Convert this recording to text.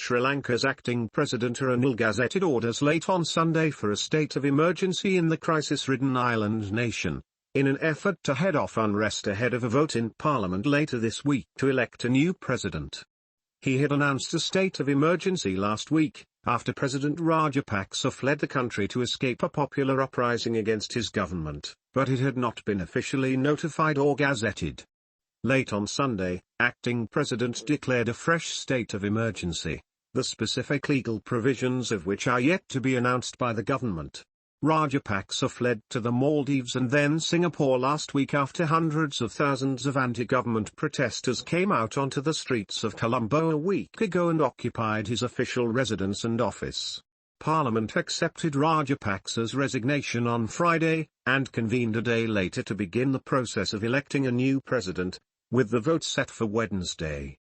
Sri Lanka's acting president Ranil gazetted orders late on Sunday for a state of emergency in the crisis-ridden island nation, in an effort to head off unrest ahead of a vote in parliament later this week to elect a new president. He had announced a state of emergency last week, after President Rajapaksa fled the country to escape a popular uprising against his government, but it had not been officially notified or gazetted. Late on Sunday, acting president declared a fresh state of emergency, the specific legal provisions of which are yet to be announced by the government. Rajapaksa fled to the Maldives and then Singapore last week after hundreds of thousands of anti-government protesters came out onto the streets of Colombo a week ago and occupied his official residence and office. Parliament accepted Rajapaksa's resignation on Friday, and convened a day later to begin the process of electing a new president, with the vote set for Wednesday.